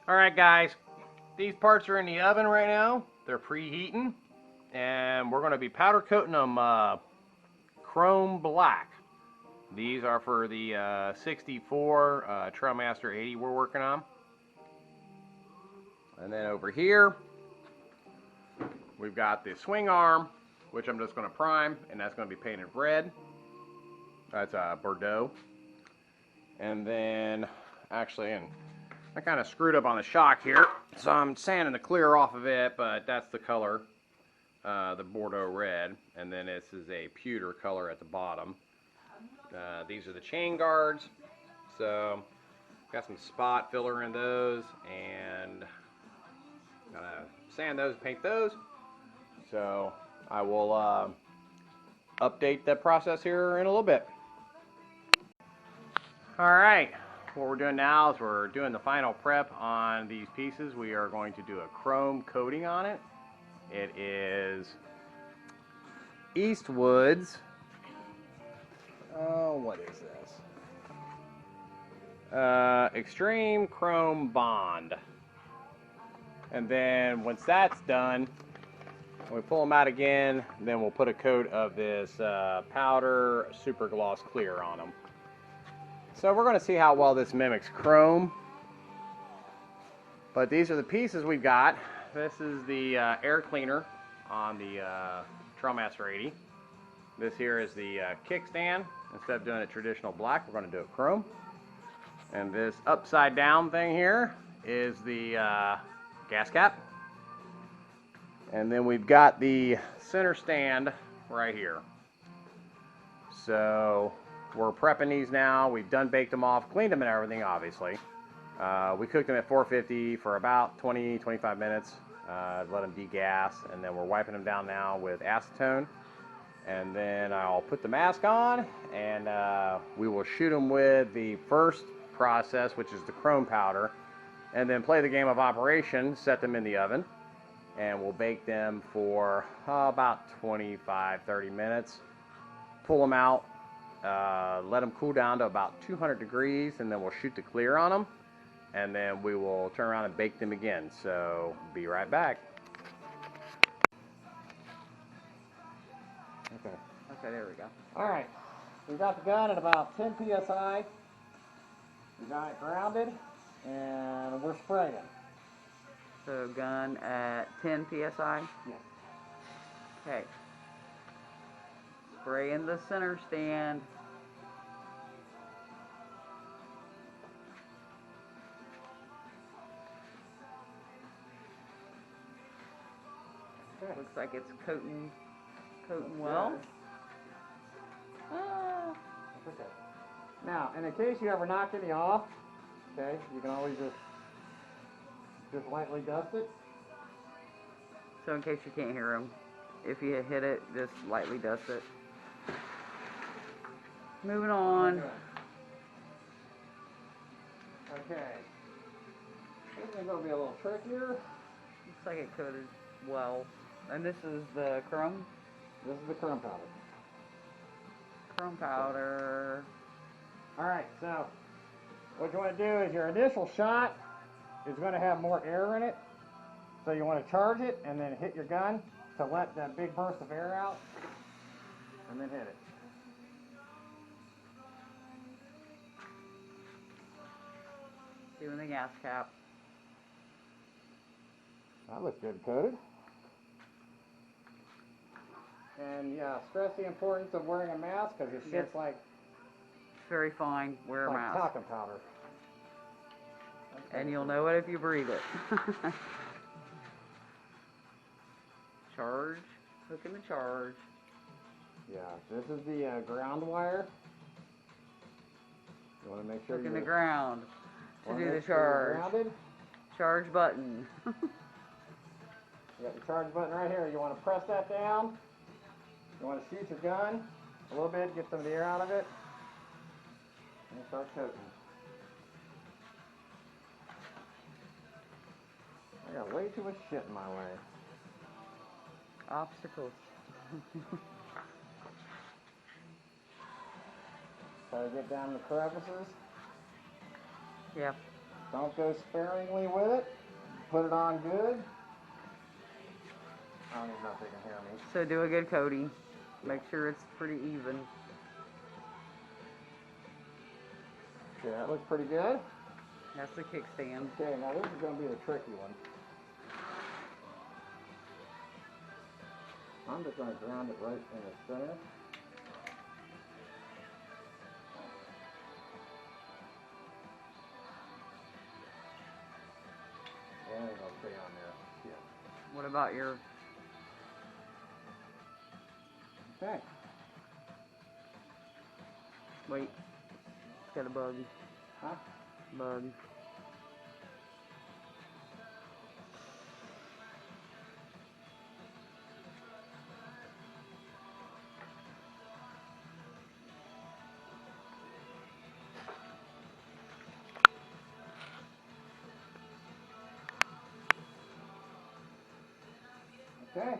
Alright guys, these parts are in the oven right now. They're preheating. And we're going to be powder coating them chrome black. These are for the 64 Trailmaster 80 we're working on. And then over here, we've got the swing arm, which I'm just going to prime, and that's going to be painted red. That's Bordeaux. And then, actually, and I kind of screwed up on the shock here, so I'm sanding the clear off of it, but that's the color, the Bordeaux red. And then this is a pewter color at the bottom. These are the chain guards, so got some spot filler in those, and gonna sand those, paint those. So I will update the process here in a little bit. Alright, what we're doing now is we're doing the final prep on these pieces. We are going to do a chrome coating on it. It is Eastwood's, oh, what is this? Extreme Chrome Bond. And then once that's done, we pull them out again, then we'll put a coat of this powder super gloss clear on them. So we're going to see how well this mimics chrome. But these are the pieces we've got. This is the air cleaner on the Trailmaster 80. This here is the kickstand. Instead of doing it traditional black, we're going to do it chrome. And this upside down thing here is the gas cap. And then we've got the center stand right here. So we're prepping these now. We've done baked them off, cleaned them and everything, obviously. We cooked them at 450 for about 20-25 minutes. Let them degas, and then we're wiping them down now with acetone. And then I'll put the mask on, and we will shoot them with the first process, which is the chrome powder, and then play the game of operation, set them in the oven, and we'll bake them for about 25-30 minutes. Pull them out, let them cool down to about 200 degrees, and then we'll shoot the clear on them, and then we will turn around and bake them again. So be right back. Okay, there we go. All right, we got the gun at about 10 psi. We got it grounded, and we're spraying. So gun at 10 psi? Yeah. Okay. Spray in the center stand. Okay. Looks like it's coating well. Okay. Now, in the case you ever knock any off, okay, you can always just lightly dust it. So in case you can't hear them, if you hit it, just lightly dust it. Moving on. Okay. This is going to be a little trickier. Looks like it coated well. And this is the chrome? This is the chrome powder. Chrome powder. Alright, so what you want to do is your initial shot is going to have more air in it. So you want to charge it and then hit your gun to let that big burst of air out, and then hit it. Doing the gas cap. That looks good coated. And yeah, stress the importance of wearing a mask because your shit's like It's very fine. Wear a mask. talcum powder. And you'll know it if you breathe it. Charge. Hooking the charge. Yeah, this is the ground wire. You want to make sure Hooking the ground to do the you're charge. grounded. Charge button. You got the charge button right here. You want to press that down. You want to shoot your gun a little bit, get some of the air out of it, and start coating. I got way too much shit in my way. Obstacles. Try to get down the crevices. Yeah. Don't go sparingly with it. Put it on good. I don't even know if they can hear me. So do a good coating. Make sure it's pretty even. Okay, that looks pretty good. That's the kickstand. Okay, now this is going to be the tricky one. I'm just going to ground it right in the center. And it'll stay on there. Yeah. What about your... Okay. Wait. It's got a bug. Huh? Bug. Okay.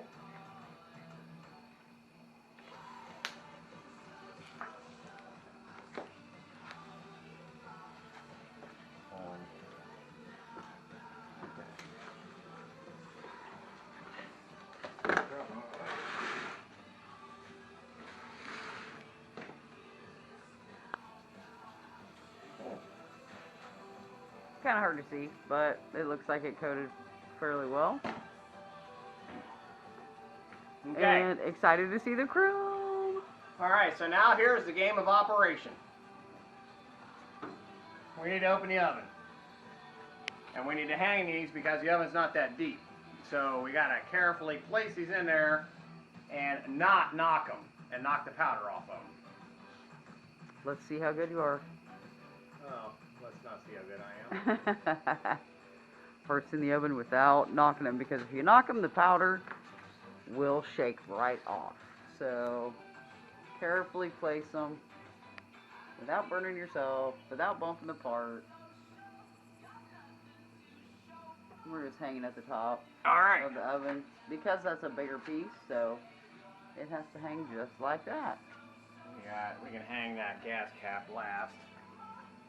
Kind of hard to see, but it looks like it coated fairly well. Okay. And excited to see the chrome. Alright, so now here's the game of operation. We need to open the oven. And we need to hang these because the oven's not that deep. So we gotta carefully place these in there and not knock them and knock the powder off of them. Let's see how good you are. Oh, let's not see how good I am. First in the oven without knocking them, because if you knock them, the powder will shake right off. So carefully place them without burning yourself, without bumping the part. We're just hanging at the top of the oven because that's a bigger piece, so it has to hang just like that. We can hang that gas cap last,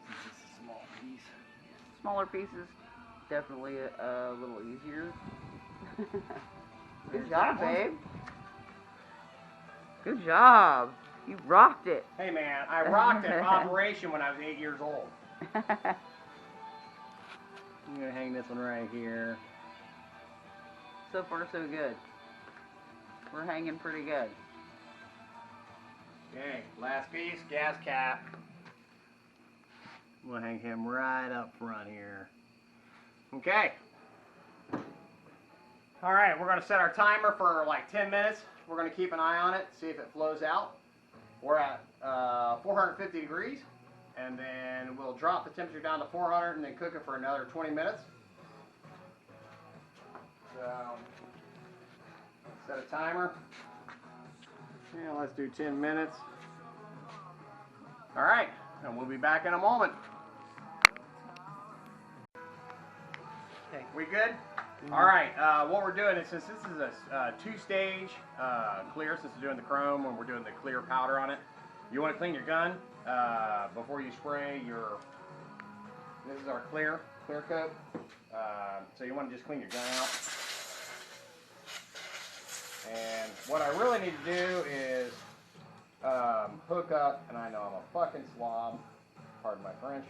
since it's a small piece. Smaller pieces, definitely a little easier. Good job, babe. Good job. You rocked it. Hey man, I rocked an operation when I was 8 years old. I'm gonna hang this one right here. So far, so good. We're hanging pretty good. Okay, last piece, gas cap. We'll hang him right up front here. Okay. Alright, we're going to set our timer for like 10 minutes. We're going to keep an eye on it, see if it flows out. We're at 450 degrees, and then we'll drop the temperature down to 400 and then cook it for another 20 minutes. So, set a timer. Yeah, let's do 10 minutes. All right, and we'll be back in a moment. Okay. We good? All right, what we're doing is, since this is a two-stage clear, since we're doing the chrome and we're doing the clear powder on it, you want to clean your gun before you spray your, this is our clear coat, so you want to just clean your gun out. And what I really need to do is hook up, and I know I'm a fucking slob, pardon my French,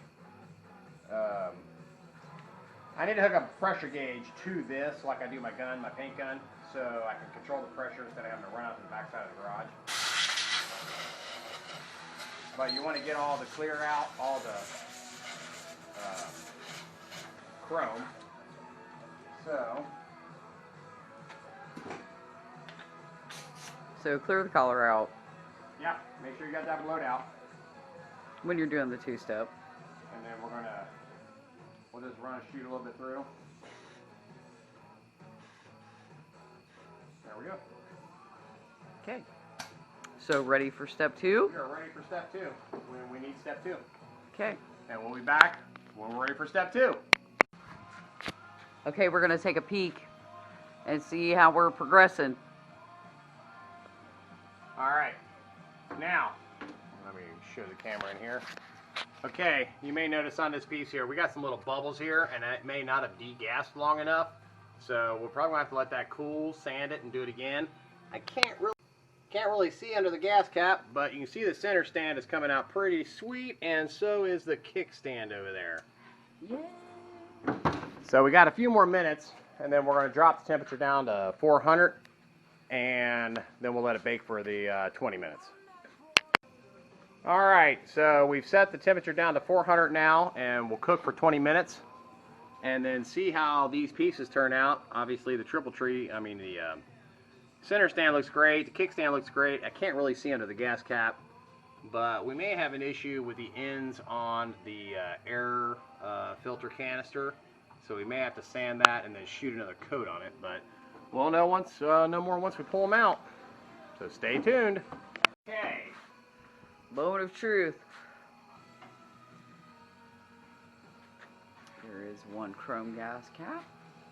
I need to hook up a pressure gauge to this like I do my gun, my paint gun, so I can control the pressure instead of having to run out to the backside of the garage. But you want to get all the clear out, all the chrome. So clear the collar out Yeah, make sure you got that blowed out. when you're doing the two-step. And then we'll just run a chute a little bit through. There we go. Okay. So ready for step two? We are ready for step two. We need step two. Okay. And we'll be back when we're ready for step two. Okay, we're going to take a peek and see how we're progressing. All right. Now, let me show the camera in here. Okay, you may notice on this piece here, we got some little bubbles here, and it may not have degassed long enough. So we're probably gonna have to let that cool, sand it, and do it again. I can't really see under the gas cap, but you can see the center stand is coming out pretty sweet, and so is the kickstand over there. Yay! So we got a few more minutes, and then we're gonna drop the temperature down to 400, and then we'll let it bake for the 20 minutes. All right, so we've set the temperature down to 400 now, and we'll cook for 20 minutes, and then see how these pieces turn out. Obviously, the the center stand looks great, the kickstand looks great. I can't really see under the gas cap, but we may have an issue with the ends on the air filter canister, so we may have to sand that and then shoot another coat on it. But we'll know no more once we pull them out. So stay tuned. Okay. Moment of truth. There is one chrome gas cap.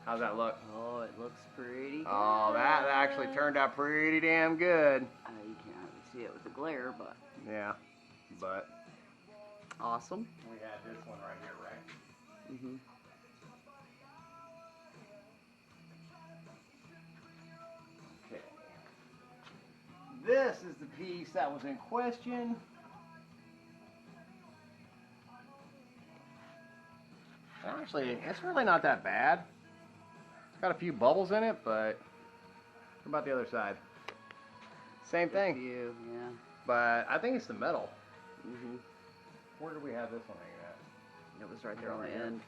How's that look? Oh, it looks pretty good. Oh, that actually turned out pretty damn good. You can't really see it with the glare, but Yeah, but awesome. we had this one right here, right? Mm-hmm. Okay. This is the piece that was in question. Actually, it's really not that bad. It's got a few bubbles in it, but what about the other side? Same thing. Yeah. But I think it's the metal. Mm-hmm. Where do we have this one hanging at? It was right there on the end.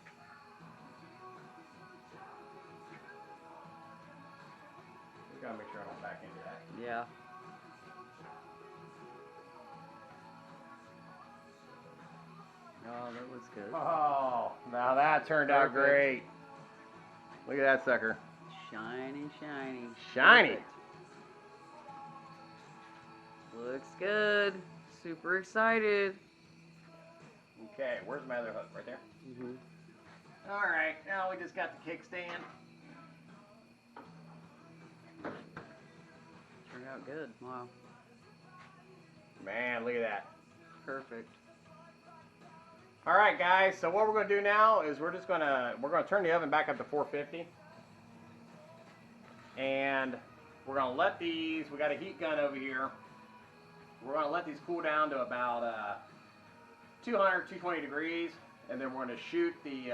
We gotta make sure I don't back into that. Yeah. Oh, that looks good. Oh, now that turned out great. Look at that sucker. Shiny, shiny. Shiny. Perfect. Looks good. Super excited. Okay, where's my other hook? Right there? Mm-hmm. All right, now we just got the kickstand. Turned out good. Wow. Man, look at that. Perfect. All right, guys. So what we're going to do now is we're gonna turn the oven back up to 450, and we're going to let these. We got a heat gun over here. We're going to let these cool down to about 200, 220 degrees, and then we're going to shoot the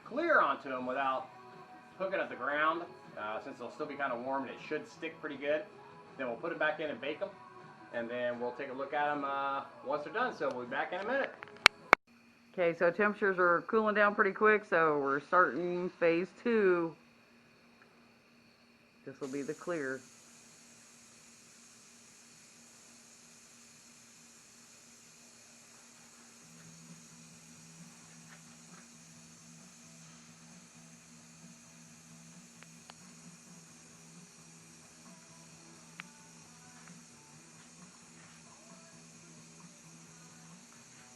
clear onto them without hooking up the ground, since they'll still be kind of warm and it should stick pretty good. Then we'll put it back in and bake them, and then we'll take a look at them once they're done. So we'll be back in a minute. Okay, so temperatures are cooling down pretty quick, so we're starting phase 2. This will be the clear.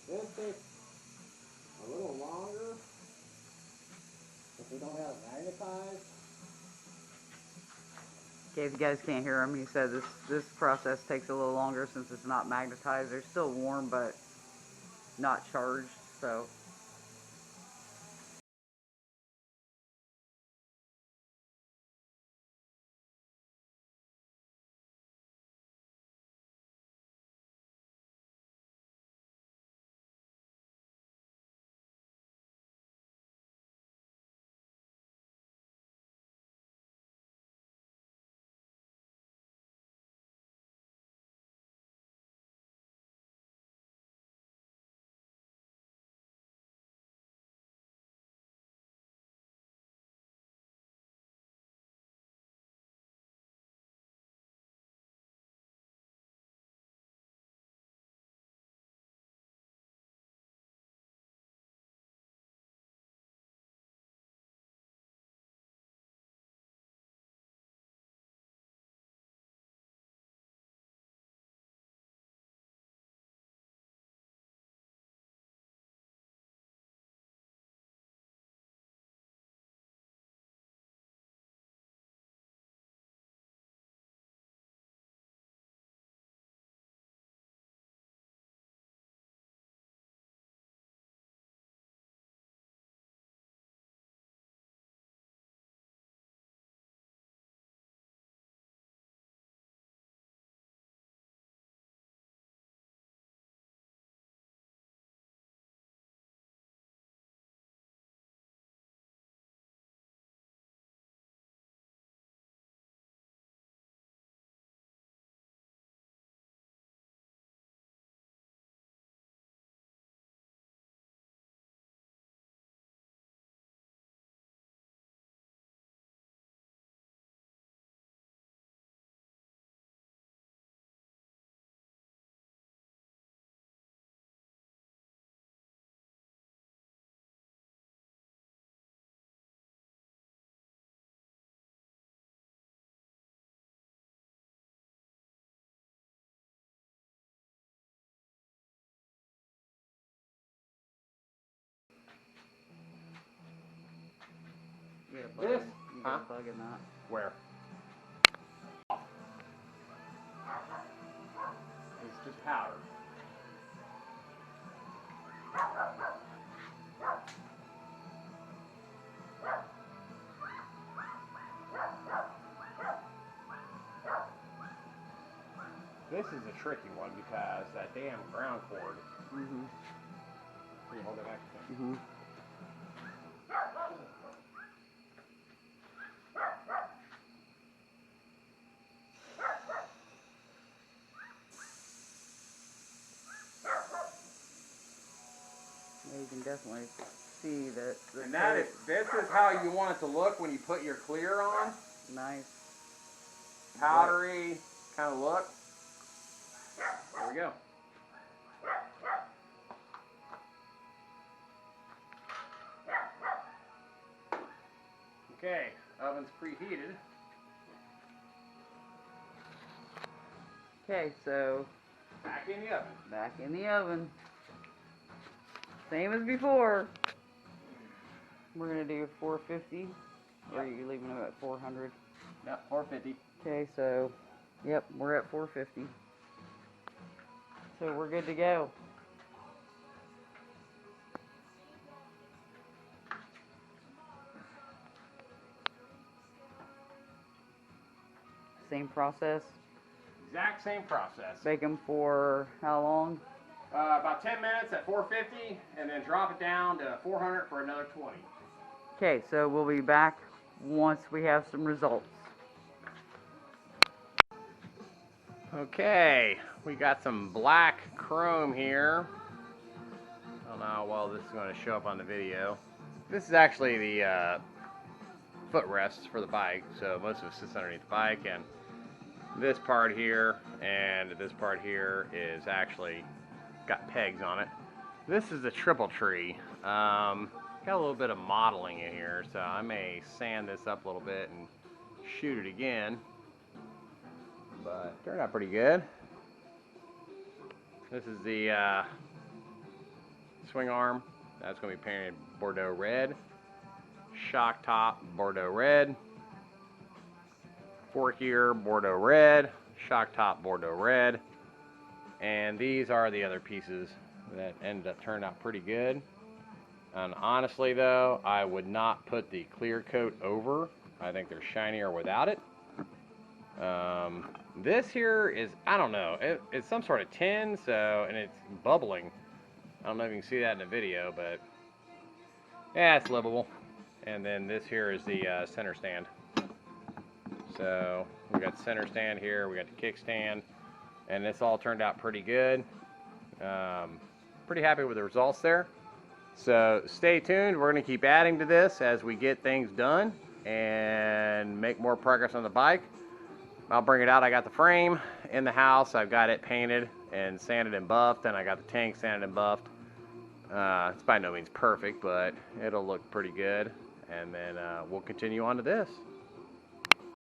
This takes a little longer if we don't have it magnetized. Okay, if you guys can't hear him, he said this process takes a little longer since it's not magnetized. They're still warm, but not charged, so This, You huh? got a plug in that. Where? It's just powder. This is a tricky one because that damn ground cord. Mm-hmm. Can you hold it back? Mm-hmm. Yeah, you can definitely see that. And that is, this is how you want it to look when you put your clear on. Nice. Powdery kind of look. There we go. Okay, oven's preheated. Okay, so Back in the oven. back in the oven. Same as before. We're gonna do 450. Or are you leaving them at 400? Yep, 450. Okay, so yep, we're at 450. So we're good to go. Same process. Exact same process. Bake them for how long? About 10 minutes at 450, and then drop it down to 400 for another 20. Okay, so we'll be back once we have some results. Okay, we got some black chrome here. I don't know how well this is going to show up on the video. This is actually the footrests for the bike, so most of it sits underneath the bike, and this part here and this part here is actually got pegs on it. This is a triple tree. Got a little bit of modeling in here, so I may sand this up a little bit and shoot it again. But it turned out pretty good. This is the swing arm. That's going to be painted Bordeaux red. Shock top, Bordeaux red. Fork ear, Bordeaux red. Shock top, Bordeaux red. And these are the other pieces that ended up turned out pretty good. And honestly though, I would not put the clear coat over. I think they're shinier without it. This here is, I don't know, it's some sort of tin, so, and it's bubbling. I don't know if you can see that in the video, but yeah, it's livable. And then this here is the center stand. So we got the center stand here, we got the kickstand, and this all turned out pretty good. Pretty happy with the results there. So stay tuned. We're going to keep adding to this as we get things done and make more progress on the bike. I'll bring it out. I got the frame in the house. I've got it painted and sanded and buffed, and I got the tank sanded and buffed. It's by no means perfect, but it'll look pretty good. And then we'll continue on to this.